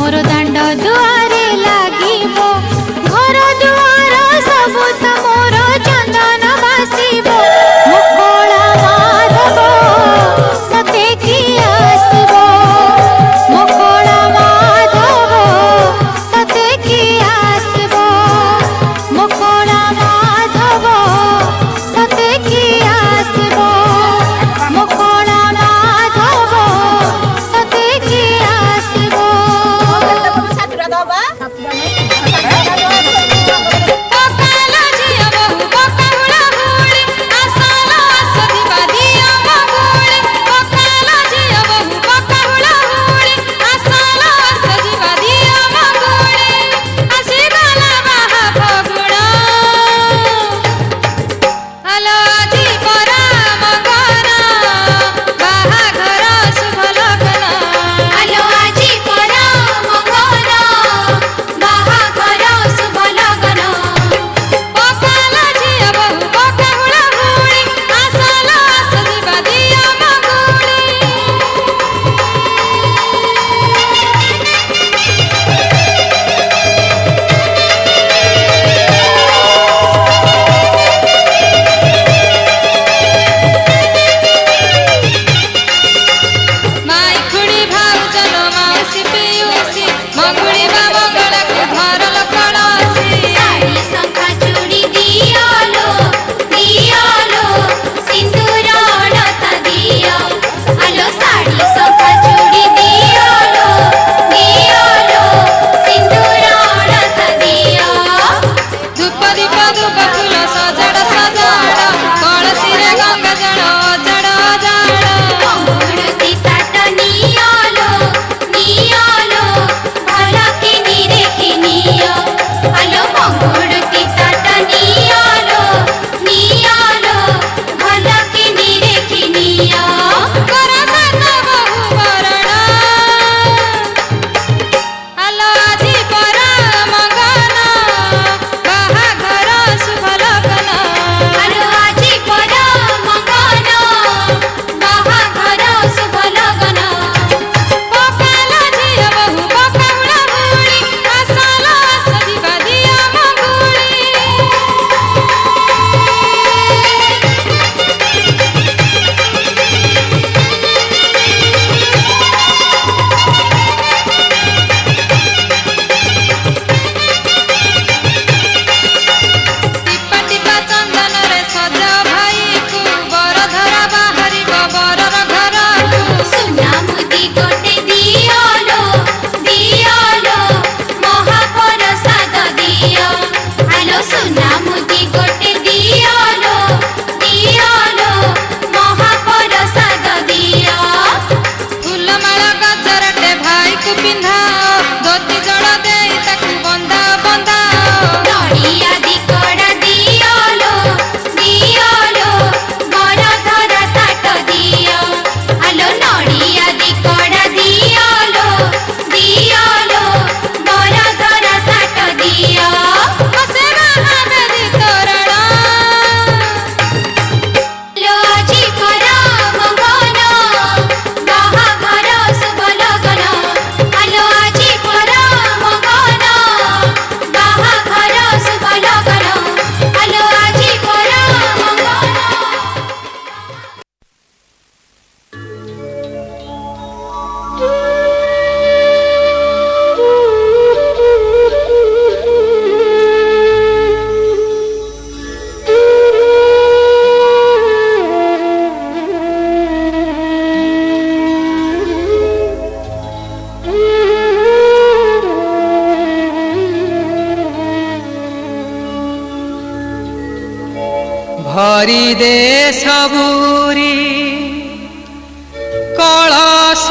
मोर दांड दुआरे लागिबो घर दुआर सबु मोर चंदन बासिबो मुकोला माधव सते की आसिबो मुकोला माधव सते की आसिबो मुकोला माधव सते की आसिबो मुकोला माधव सते की आसिबो भरी दे सबूरी कलश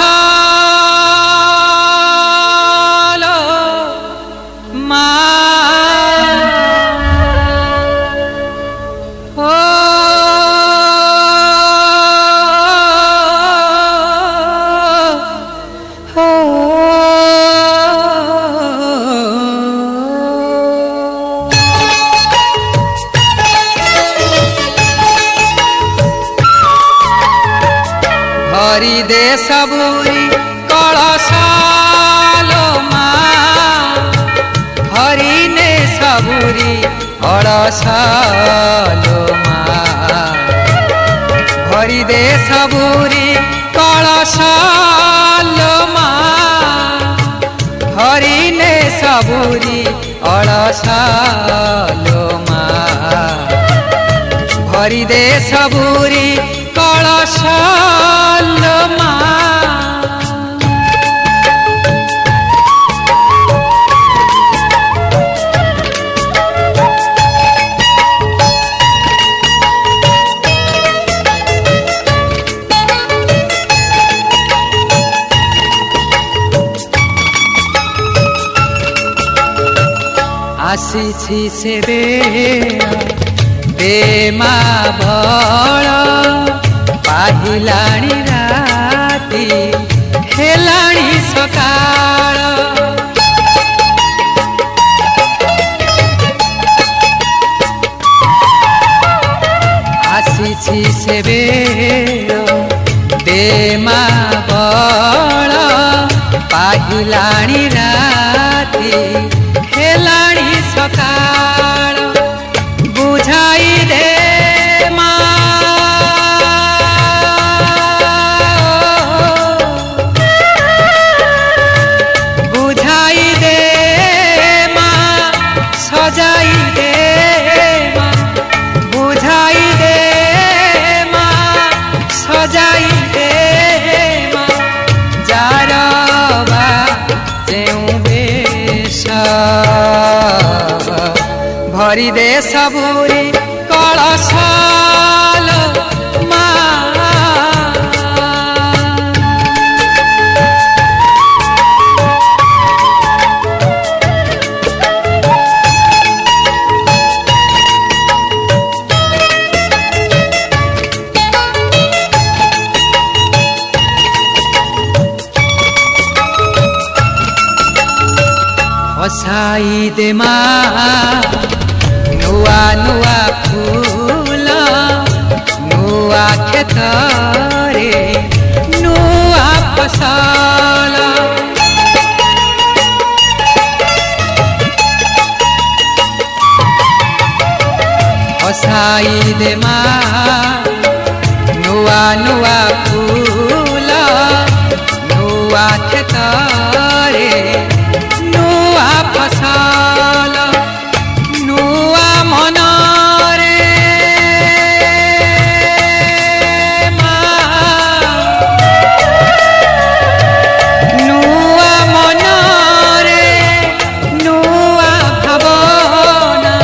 भरी दे सबूरी कलश लो मा लो मा भरी दे सबुरी कलश लो मा हरिने सबुरी अलस लो मा भरी दे सबुरी कलश लो मा आसीछि से बेला बेमा बळ पाहिलाणी राती हेलाणी सकाळ आसीछि से बेला बेमा बळ पाहिलाणी राती हेलाणी सकाळ बुझाई दे मा बुझाई दे मा सजाई दे मा बुझाई दे मा सजाई दे मा जारवा जेउ बेशा भरी दे सबुरी कलश लो मा हसाई दे मा नुआ नुआ फूल नुआ खेतरे नुआ फसल हसाई दे मा नुआ नुआ फूल नुआ खेतरे नुआ फसल नुआ मनरे मा नुआ मनरे नुआ भावना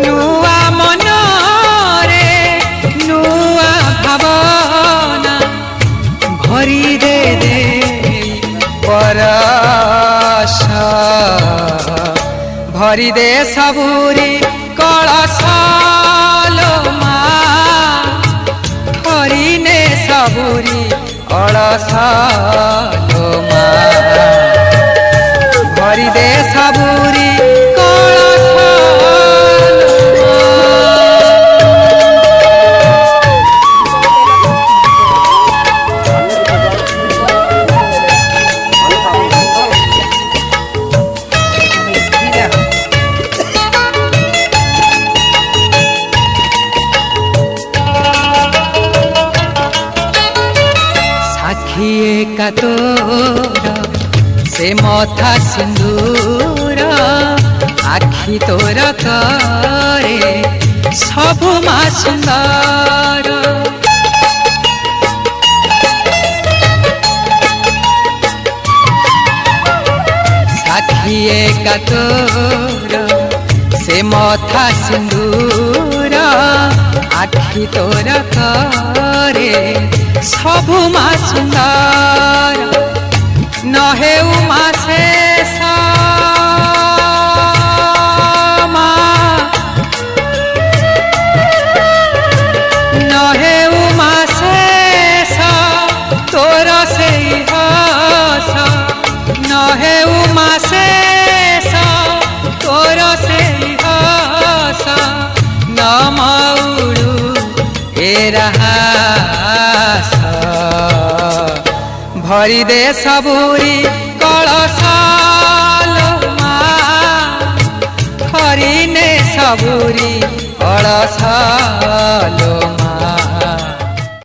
नुआ मनरे नुआ भावना भरी दे दे परश भरी दे सबुरी कलश लो मा हरिने सबुरी अलस लो मा भरी दे सबुरी कलश लो का तोर से मथा सिंदूर आखि तोर करे सबु मा सुंदर साखिए का तोर से मथा सिंदूर आखि तोर करे सबु मा सुंदर न हेउ मा शेष मा न हेउ मा शेष तोर से हस न हेउ मा शेष तोर से हस न मौड़ू ए रहास भरी दे सबुरी कलश लो मा करीने सबूरी अड़सालो